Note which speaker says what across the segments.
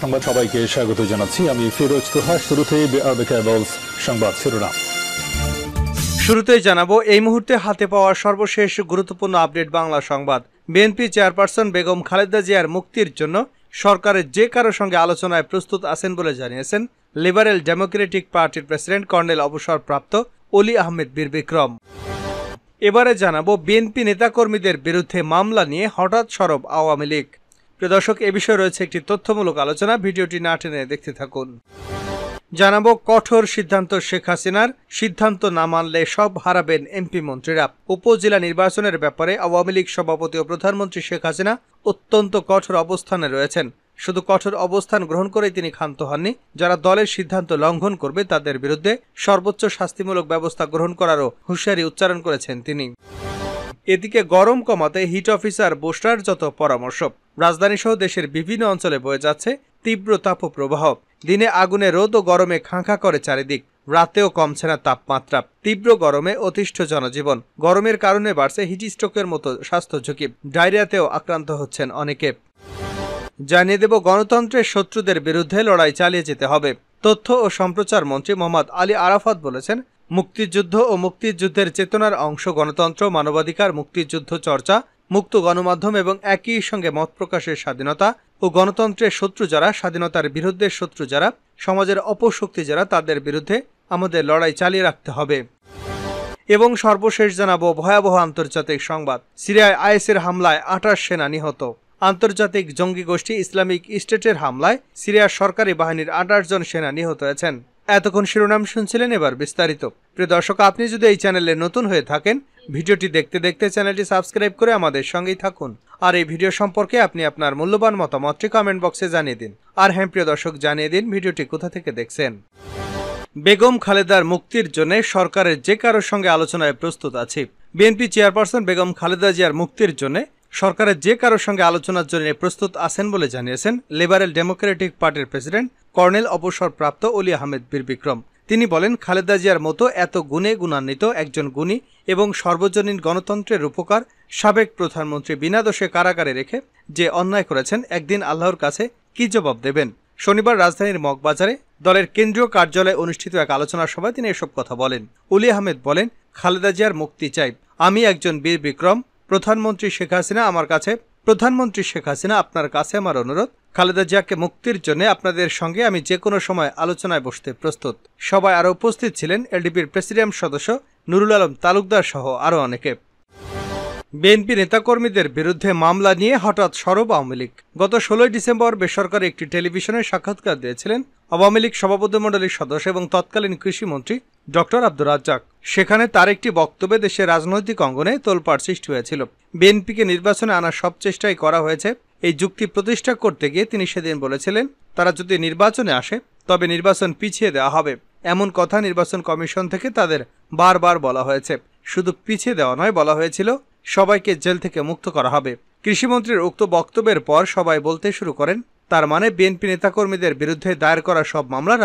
Speaker 1: সংবাদ সবাইকে স্বাগত জানাচ্ছি। আমি ফিরোজ তোহা। শুরুতেই সংবাদ শিরোনাম।
Speaker 2: শুরুতেই জানাবো এই মুহূর্তে হাতে পাওয়া সর্বশেষ গুরুত্বপূর্ণ আপডেট বাংলা সংবাদ। বিএনপি চেয়ারপারসন বেগম খালেদা জিয়ার মুক্তির জন্য সরকারের যে কারো সঙ্গে আলোচনায় প্রস্তুত আছেন বলে জানিয়েছেন লিবারেল ডেমোক্রেটিক পার্টির প্রেসিডেন্ট কর্নেল অবসরপ্রাপ্ত অলি আহমেদ বীর বিক্রম। এবারে জানাবো বিএনপি নেতাকর্মীদের বিরুদ্ধে মামলা নিয়ে হঠাৎ সরব আওয়ামী লীগ। প্রিয় দর্শক, এ বিষয়ে রয়েছে একটি তথ্যমূলক আলোচনা, ভিডিওটি না টেনে দেখতে থাকুন। জানাবো কঠোর সিদ্ধান্ত শেখ হাসিনার, সিদ্ধান্ত না মানলে সব হারাবেন এমপি মন্ত্রীরা। উপজেলা নির্বাচনের ব্যাপারে আওয়ামী লীগ সভাপতি ও প্রধানমন্ত্রী শেখ হাসিনা অত্যন্ত কঠোর অবস্থানে রয়েছেন। শুধু কঠোর অবস্থান গ্রহণ করেই তিনি ক্ষান্ত হননি, যারা দলের সিদ্ধান্ত লঙ্ঘন করবে তাদের বিরুদ্ধে সর্বোচ্চ শাস্তিমূলক ব্যবস্থা গ্রহণ করারও হুঁশিয়ারি উচ্চারণ করেছেন তিনি। এদিকে গরম কমাতে হিট অফিসার বুস্টার যত পরামর্শ। রাজধানীসহ দেশের বিভিন্ন অঞ্চলে বয়ে যাচ্ছে তীব্র তাপপ্রবাহ। দিনে আগুনে রোদ ও গরমে খাঁ করে চারিদিক, রাতেও কমছে না তাপমাত্রা। তীব্র গরমে অতিষ্ঠ জনজীবন। গরমের কারণে বাড়ছে হিটস্ট্রোকের মতো স্বাস্থ্য ঝুঁকি। ডায়রিয়াতেও আক্রান্ত হচ্ছেন অনেকে। জানিয়ে দেব, গণতন্ত্রের শত্রুদের বিরুদ্ধে লড়াই চালিয়ে যেতে হবে। তথ্য ও সম্প্রচার মন্ত্রী মোহাম্মদ আলী আরাফাত বলেছেন, মুক্তিযুদ্ধ ও মুক্তিযুদ্ধের চেতনার অংশ গণতন্ত্র, মানবাধিকার, মুক্তিযুদ্ধ চর্চা, মুক্ত গণমাধ্যম এবং একই সঙ্গে মত প্রকাশের স্বাধীনতা। ও গণতন্ত্রের শত্রু যারা, স্বাধীনতার বিরুদ্ধে শত্রু যারা, সমাজের অপশক্তি যারা, তাদের বিরুদ্ধে আমাদের লড়াই চালিয়ে রাখতে হবে। এবং সর্বশেষ জানাবো ভয়াবহ আন্তর্জাতিক সংবাদ। সিরিয়ায় আইএসের হামলায় 28 সেনা নিহত। আন্তর্জাতিক জঙ্গি গোষ্ঠী ইসলামিক স্টেটের হামলায় সিরিয়ার সরকারি বাহিনীর 28 জন সেনা নিহত হয়েছেন। এতক্ষণ শিরোনাম শুনছিলেন, এবার বিস্তারিত। প্রিয় দর্শক, আপনি যদি এই চ্যানেলে নতুন হয়ে থাকেন, ভিডিওটি দেখতে দেখতে চ্যানেলটি সাবস্ক্রাইব করে আমাদের সঙ্গেই থাকুন। আর এই ভিডিও সম্পর্কে আপনি আপনার মূল্যবান মতামতটি কমেন্ট বক্সে জানিয়ে দিন। আর হ্যাঁ প্রিয় দর্শক, জানিয়ে দিন ভিডিওটি কোথা থেকে দেখছেন। বেগম খালেদার মুক্তির জন্য সরকারের যে কারোর সঙ্গে আলোচনায় প্রস্তুত আছি। বিএনপি চেয়ারপারসন বেগম খালেদা জিয়ার মুক্তির জন্য সরকারের যে কারোর সঙ্গে আলোচনার জন্য প্রস্তুত আছেন বলে জানিয়েছেন লিবারেল ডেমোক্রেটিক পার্টির প্রেসিডেন্ট কর্নেল অবসরপ্রাপ্ত অলি আহমেদ বীর বিক্রম। তিনি বলেন, খালেদা জিয়ার মতো এত গুণে গুণান্বিত একজন গুণী এবং সর্বজনীন গণতন্ত্রের রূপকার সাবেক প্রধানমন্ত্রী বিনা দোষে কারাগারে রেখে যে অন্যায় করেছেন, একদিন আল্লাহর কাছে কি জবাব দেবেন। শনিবার রাজধানীর মগবাজারে দলের কেন্দ্রীয় কার্যালয়ে অনুষ্ঠিত এক আলোচনা সভায় তিনি এসব কথা বলেন। অলি আহমেদ বলেন, খালেদা জিয়ার মুক্তি চাই। আমি একজন বীর বিক্রম। প্রধানমন্ত্রী শেখ হাসিনা আপনার কাছে আমার অনুরোধ, খালেদা জিয়াকে মুক্তির জন্য আপনাদের সঙ্গে আমি যে কোনো সময় আলোচনায় বসতে প্রস্তুত। সবাই আরও উপস্থিত ছিলেন এলডিপির প্রেসিডিয়াম সদস্য নুরুল আলম তালুকদার সহ আরও অনেকে। বিএনপি নেতাকর্মীদের বিরুদ্ধে মামলা নিয়ে হঠাৎ সরব আওয়ামী লীগ। গত 16 ডিসেম্বর বেসরকারি একটি টেলিভিশনে সাক্ষাৎকার দিয়েছিলেন আওয়ামী লীগ সভাপতিমণ্ডলীর সদস্য এবং তৎকালীন কৃষিমন্ত্রী ডক্টর আব্দুর রাজ্জাক। সেখানে তার একটি বক্তব্যে দেশের রাজনৈতিক অঙ্গনে তোলপাড় সৃষ্টি হয়েছিল। বিএনপিকে নির্বাচনে আনার সব চেষ্টাই করা হয়েছে। এই যুক্তি প্রতিষ্ঠা করতে গিয়ে তিনি সেদিন বলেছিলেন, তারা যদি নির্বাচনে আসে তবে নির্বাচন পিছিয়ে দেওয়া হবে। এমন কথা নির্বাচন কমিশন থেকে তাদের বারবার বলা হয়েছে। শুধু পিছিয়ে দেওয়া নয়, বলা হয়েছিল সবাইকে জেল থেকে মুক্ত করা হবে। কৃষিমন্ত্রীর উক্ত বক্তব্যের পর সবাই বলতে শুরু করেন, তার মানে বিএনপি নেতাকর্মীদের বিরুদ্ধে দায়ের করা সব মামলা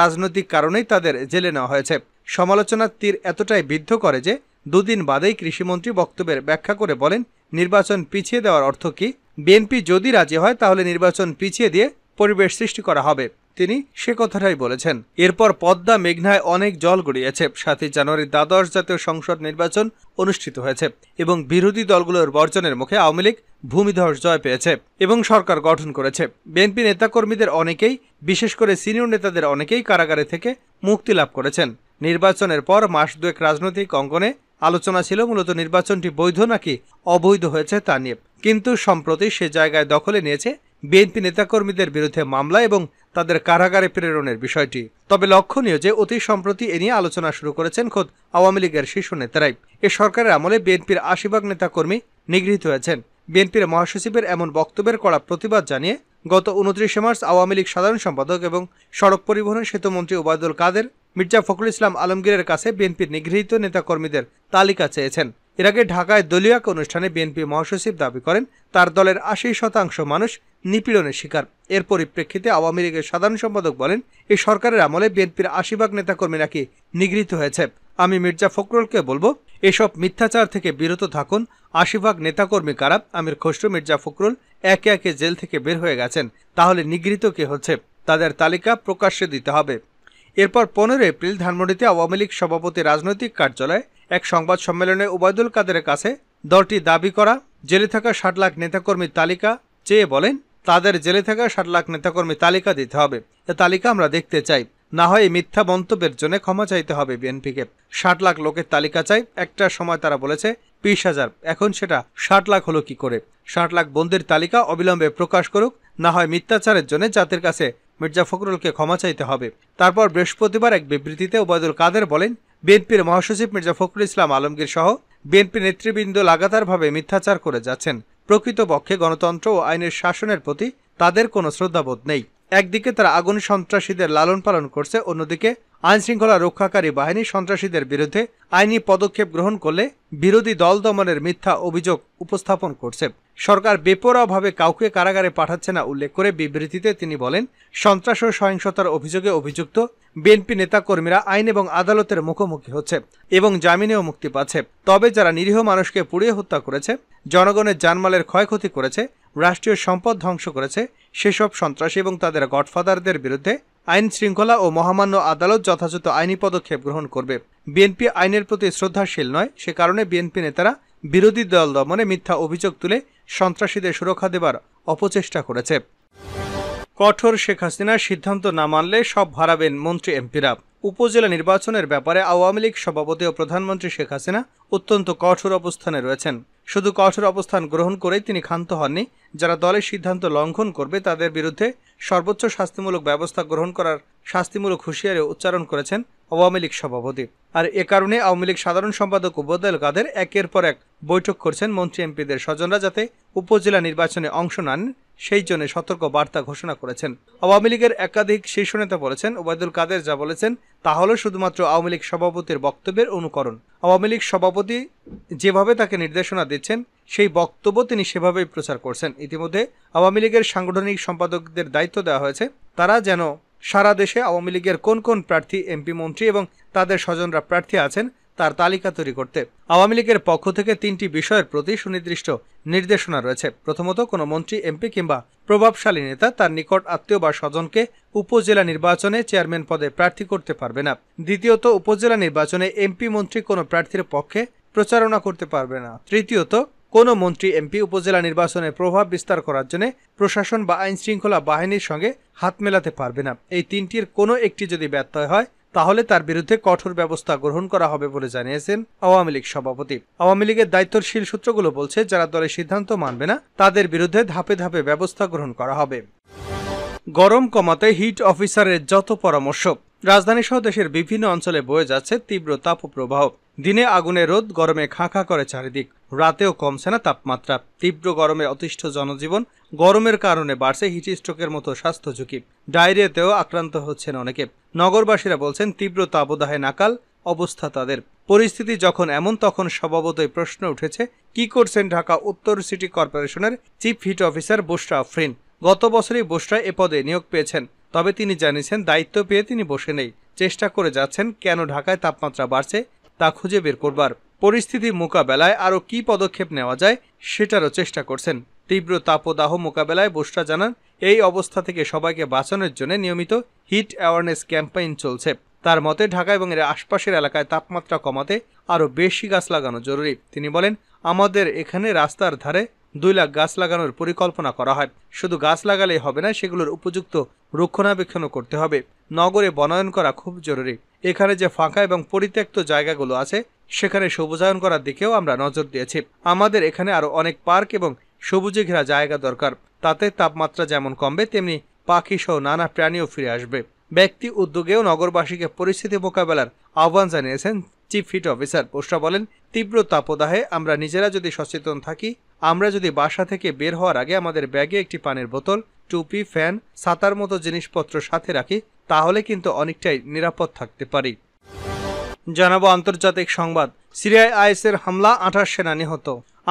Speaker 2: রাজনৈতিক কারণেই তাদের জেলে নেওয়া হয়েছে। সমালোচনার তীর এতটাই বিদ্ধ করে যে দুদিন বাদেই কৃষিমন্ত্রী বক্তব্যের ব্যাখ্যা করে বলেন, নির্বাচন পিছিয়ে দেওয়ার অর্থ কি? বিএনপি যদি রাজি হয় তাহলে নির্বাচন পিছিয়ে দিয়ে পরিবেশ সৃষ্টি করা হবে। তিনি সে কথাটাই বলেছেন। এরপর পদ্মা মেঘনায় অনেক জল গড়িয়েছে। 7 জানুয়ারি দ্বাদশ জাতীয় সংসদ নির্বাচন অনুষ্ঠিত হয়েছে এবং বিরোধী দলগুলোর বর্জনের মুখে আওয়ামী লীগ ভূমিধস জয় পেয়েছে এবং সরকার গঠন করেছে। বিএনপি নেতাকর্মীদের অনেকেই, বিশেষ করে সিনিয়র নেতাদের অনেকেই কারাগারে থেকে মুক্তি লাভ করেছেন। নির্বাচনের পর মাস দুয়েক রাজনৈতিক অঙ্গনে আলোচনা ছিল মূলত নির্বাচনটি বৈধ নাকি অবৈধ হয়েছে তা নিয়ে। কিন্তু সম্প্রতি সে জায়গায় দখলে নিয়েছে বিএনপি নেতাকর্মীদের বিরুদ্ধে মামলা এবং তাদের কারাগারে প্রেরণের বিষয়টি। তবে লক্ষণীয় যে অতি সম্প্রতি এ নিয়ে আলোচনা শুরু করেছেন খোদ আওয়ামী লীগের শীর্ষ নেতারাই। এ সরকারের আমলে বিএনপির 80 নেতাকর্মী নিগৃহীত হয়েছেন। বিএনপির মহাসচিবের এমন বক্তব্যের কড়া প্রতিবাদ জানিয়ে গত 29 মার্চ আওয়ামী লীগ সাধারণ সম্পাদক এবং সড়ক পরিবহন সেতুমন্ত্রী ওবায়দুল কাদের মির্জা ফখরুল ইসলাম আলমগীরের কাছে বিএনপির নিগৃহীত নেতাকর্মীদের তালিকা চেয়েছেন। এর আগে ঢাকায় দলীয় এক অনুষ্ঠানে বিএনপি মহাসচিব দাবি করেন, তার দলের 80% মানুষ নিপীড়নের শিকার। এর পরিপ্রেক্ষিতে আওয়ামী লীগের সাধারণ সম্পাদক বলেন, এই সরকারের আমলে বিএনপির 80 নেতাকর্মী নাকি নিগৃহীত হয়েছে। আমি মির্জা ফখরুলকে বলবো, এসব মিথ্যাচার থেকে বিরত থাকুন। 80 নেতাকর্মী কারা? আমির খসরু, মির্জা ফখরুল একে একে জেল থেকে বের হয়ে গেছেন, তাহলে নিগৃহীত কে হচ্ছে তাদের তালিকা প্রকাশ্যে দিতে হবে। এরপর 15 এপ্রিল ধানমন্ডিতে আওয়ামী লীগ সভাপতি রাজনৈতিক কার্যালয়ে এক সংবাদ সম্মেলনে ওবায়দুল কাদেরের কাছে দলটি দাবি করা জেলে থাকা 60 লাখ নেতাকর্মীর তালিকা চেয়ে বলেন, তাদের জেলে থাকা 60 লাখ নেতাকর্মীর তালিকা দিতে হবে। এ তালিকা আমরা দেখতে চাই, না হয় এই মিথ্যা মন্তব্যের জন্য ক্ষমা চাইতে হবে বিএনপিকে। 60 লাখ লোকের তালিকা চাই। একটা সময় তারা বলেছে 20,000, এখন সেটা 60 লাখ হলো কি করে? 60 লাখ বন্দির তালিকা অবিলম্বে প্রকাশ করুক, না হয় মিথ্যাচারের জন্য জাতির কাছে মির্জা ফখরুলকে ক্ষমা চাইতে হবে। তারপর বৃহস্পতিবার এক বিবৃতিতে ওবায়দুল কাদের বলেন, বিএনপির মহাসচিব মির্জা ফখরুল ইসলাম আলমগীর সহ বিএনপি নেতৃবৃন্দ লাগাতারভাবে মিথ্যাচার করে যাচ্ছেন। প্রকৃতপক্ষে গণতন্ত্র ও আইনের শাসনের প্রতি তাদের কোনো শ্রদ্ধাবোধ নেই। একদিকে তারা আগুন সন্ত্রাসীদের লালন পালন করছে, অন্যদিকে আইন শৃঙ্খলা রক্ষাকারী বাহিনী সন্ত্রাসীদের বিরুদ্ধে আইনি পদক্ষেপ গ্রহণ করলে বিরোধী দল দমনের মিথ্যা অভিযোগ উপস্থাপন করছে। সরকার বেপরোয়াভাবে কাউকে কারাগারে পাঠাচ্ছে না উল্লেখ করে বিবৃতিতে তিনি বলেন, সন্ত্রাস ও সহিংসতার অভিযোগে অভিযুক্ত বিএনপি নেতাকর্মীরা আইন এবং আদালতের মুখোমুখি হচ্ছে এবং জামিনেও মুক্তি পাচ্ছে। তবে যারা নিরীহ মানুষকে পুড়িয়ে হত্যা করেছে, জনগণের জানমালের ক্ষয়ক্ষতি করেছে, রাষ্ট্রীয় সম্পদ ধ্বংস করেছে, সেসব সন্ত্রাসী এবং তাদের গডফাদারদের বিরুদ্ধে আইন শৃঙ্খলা ও মহামান্য আদালত যথাযথ আইনি পদক্ষেপ গ্রহণ করবে। বিএনপি আইনের প্রতি শ্রদ্ধাশীল নয়, সে কারণে বিএনপি নেতারা বিরোধী দল দমনে মিথ্যা অভিযোগ তুলে সন্ত্রাসীদের সুরক্ষা দেবার অপচেষ্টা করেছে। কঠোর শেখ হাসিনার সিদ্ধান্ত না মানলে সব হারাবেন মন্ত্রী এমপিরা। উপজেলা নির্বাচনের ব্যাপারে আওয়ামী লীগ সভাপতি ও প্রধানমন্ত্রী শেখ হাসিনা অত্যন্ত কঠোর অবস্থানে রয়েছেন। শুধু কঠোর অবস্থান গ্রহণ করেই তিনি ক্ষান্ত হননি, যারা দলের সিদ্ধান্ত লঙ্ঘন করবে তাদের বিরুদ্ধে সর্বোচ্চ শাস্তিমূলক ব্যবস্থা গ্রহণ করার শাস্তিমূলক হুঁশিয়ারি উচ্চারণ করেছেন আওয়ামী লীগ সভাপতি। আর এ কারণে আওয়ামী লীগ সাধারণ সম্পাদক ওবায়দুল কাদের একের পর এক বৈঠক করছেন মন্ত্রী এমপিদের স্বজনরা যাতে উপজেলা নির্বাচনে অংশ নেন, সেই জন্য সতর্ক বার্তা ঘোষণা করেছেন। আওয়ামী লীগের একাধিক শীর্ষ নেতা বলেছেন, ওবায়দুল কাদের যা বলেছেন তা হলো শুধুমাত্র আওয়ামী লীগ সভাপতির বক্তব্যের অনুকরণ। আওয়ামী লীগ সভাপতি যেভাবে তাকে নির্দেশনা দিচ্ছেন সেই বক্তব্য তিনি সেভাবেই প্রচার করছেন। ইতিমধ্যে আওয়ামী লীগের সাংগঠনিক সম্পাদকদের দায়িত্ব দেওয়া হয়েছে, তারা যেন সারা দেশে আওয়ামী লীগের কোন কোন প্রার্থী, এমপি, মন্ত্রী এবং তাদের স্বজনরা প্রার্থী আছেন তার তালিকা তৈরি করতে। আওয়ামী লীগের পক্ষ থেকে 3টি বিষয়ের প্রতি সুনির্দিষ্ট নির্দেশনা রয়েছে। প্রথমত, কোনো মন্ত্রী, এমপি কিংবা প্রভাবশালী নেতা তার নিকট আত্মীয় বা স্বজনকে উপজেলা নির্বাচনে চেয়ারম্যান পদে প্রার্থী করতে পারবে না। দ্বিতীয়ত, উপজেলা নির্বাচনে এমপি, মন্ত্রী কোনো প্রার্থীর পক্ষে প্রচারণা করতে পারবে না। তৃতীয়ত, কোনো মন্ত্রী, এমপি উপজেলা নির্বাচনে প্রভাব বিস্তার করার জন্য প্রশাসন বা আইন শৃঙ্খলা বাহিনীর সঙ্গে হাত মেলাতে পারবে না। এই 3টির কোনো একটি যদি ব্যত্যয় হয় তাহলে তার বিরুদ্ধে কঠোর ব্যবস্থা গ্রহণ করা হবে বলে জানিয়েছেন আওয়ামী লীগ সভাপতি। আওয়ামী লীগের দায়িত্বশীল সূত্রগুলো বলছে, যারা দলের সিদ্ধান্ত মানবে না তাদের বিরুদ্ধে ধাপে ধাপে ব্যবস্থা গ্রহণ করা হবে। গরম কমাতে হিট অফিসারের যত পরামর্শ। রাজধানী সহ দেশের বিভিন্ন অঞ্চলে বয়ে যাচ্ছে তীব্র তাপপ্রবাহ। দিনে আগুনের রোদ, গরমে খাঁ খাঁ করে চারিদিক। রাতেও কমছে না তাপমাত্রা। তীব্র গরমে অতিষ্ঠ জনজীবন। গরমের কারণে বাড়ছে হিটস্ট্রোকের মতো স্বাস্থ্য ঝুঁকি। ডায়রিয়াতেও আক্রান্ত হচ্ছেন অনেকে। নগরবাসীরা বলছেন, তীব্র তাপদাহে নাকাল অবস্থা তাদের। পরিস্থিতি যখন এমন, তখন স্বভাবতই প্রশ্ন উঠেছে, কি করছেন ঢাকা উত্তর সিটি কর্পোরেশনের চিফ হিট অফিসার বুশরা আফরিন। গত বছরই বুশরা এ পদে নিয়োগ পেয়েছেন, তবে তিনি জানিয়েছেন দায়িত্ব পেয়ে তিনি বসে নেই, চেষ্টা করে যাচ্ছেন কেন ঢাকায় তাপমাত্রা বাড়ছে তা খুঁজে বের করবার। পরিস্থিতি মোকাবেলায় আরও কি পদক্ষেপ নেওয়া যায় সেটারও চেষ্টা করছেন। তীব্র তাপদাহ মোকাবেলায় বুশরা জানান, এই অবস্থা থেকে সবাইকে বাঁচানোর জন্য নিয়মিত হিট অ্যাওয়ারনেস ক্যাম্পেইন চলছে। তার মতে ঢাকা এবং এর আশপাশের এলাকায় তাপমাত্রা কমাতে আরও বেশি গাছ লাগানো জরুরি। তিনি বলেন, আমাদের এখানে রাস্তার ধারে 2 লাখ গাছ লাগানোর পরিকল্পনা করা হয়। শুধু গাছ লাগালেই হবে না, সেগুলোর উপযুক্ত রক্ষণাবেক্ষণও করতে হবে। নগরে বনায়ন করা খুব জরুরি। এখানে যে ফাঁকা এবং পরিত্যক্ত জায়গাগুলো আছে সেখানে সবুজায়ন করার দিকেও আমরা নজর দিয়েছি। আমাদের এখানে আরও অনেক পার্ক এবং সবুজে ঘেরা জায়গা দরকার। তাতে তাপমাত্রা যেমন কমবে তেমনি পাখি সহ নানা প্রাণীও ফিরে আসবে। ব্যক্তি উদ্যোগেও নগরবাসীকে পরিস্থিতি মোকাবেলার আহ্বান জানিয়েছেন চিফ হিট অফিসার। বুশরা বলেন, তীব্র তাপদাহে আমরা নিজেরা যদি সচেতন থাকি, আমরা যদি বাসা থেকে বের হওয়ার আগে আমাদের ব্যাগে একটি পানির বোতল, টুপি, ফ্যান, ছাতার মতো জিনিসপত্র সাথে রাখি, তাহলে কিন্তু অনেকটাই নিরাপদ থাকতে পারি। জানাবো আন্তর্জাতিক সংবাদ। সিরিয়ায় আইএসের হামলা, 28 সেনা নিহত।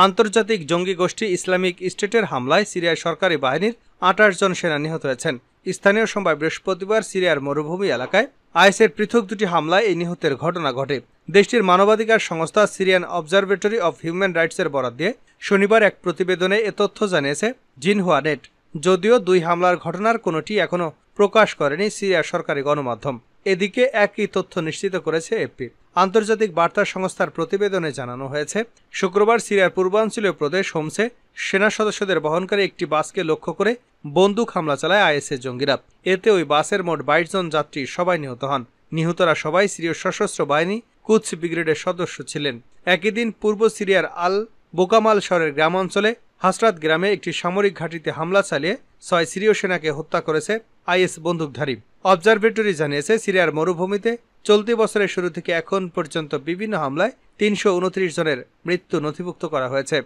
Speaker 2: আন্তর্জাতিক জঙ্গি গোষ্ঠী ইসলামিক স্টেটের হামলায় সিরিয়ার সরকারি বাহিনীর 28 জন সেনা নিহত হয়েছেন। স্থানীয় সময় বৃহস্পতিবার সিরিয়ার মরুভূমি এলাকায় আইএসের পৃথক দুটি হামলায় এই নিহতের ঘটনা ঘটে। দেশটির মানবাধিকার সংস্থা সিরিয়ান অবজারভেটরি অব হিউম্যান রাইটসের বরাত দিয়ে শনিবার এক প্রতিবেদনে এ তথ্য জানিয়েছে জিনহুয়া নেট। যদিও দুই হামলার ঘটনার কোনোটি এখনও প্রকাশ করেনি সিরিয়ার সরকারি গণমাধ্যম। এদিকে একই তথ্য নিশ্চিত করেছে এফপি। আন্তর্জাতিক বার্তা সংস্থার প্রতিবেদনে জানানো হয়েছে, শুক্রবার সিরিয়ার পূর্বাঞ্চলীয় প্রদেশ হোমসে সেনা সদস্যদের বহনকারী একটি বাসকে লক্ষ্য করে বন্দুক হামলা চালায় আইএসের জঙ্গিরা। এতে ওই বাসের মোট 22 জন যাত্রী সবাই নিহত হন। নিহতরা সবাই সিরীয় সশস্ত্র বাহিনী কুদস ব্রিগেডের সদস্য ছিলেন। একই দিন পূর্ব সিরিয়ার আল বোকামাল শহরের গ্রামাঞ্চলে হাসরাত গ্রামে একটি সামরিক ঘাঁটিতে হামলা চালিয়ে 6 সিরীয় সেনাকে হত্যা করেছে আইএস বন্দুকধারী। অবজারভেটরি জানিয়েছে, সিরিয়ার মরুভূমিতে চলতি বছরের শুরু থেকে এখন পর্যন্ত বিভিন্ন হামলায় 329 জনের মৃত্যু নথিভুক্ত করা হয়েছে।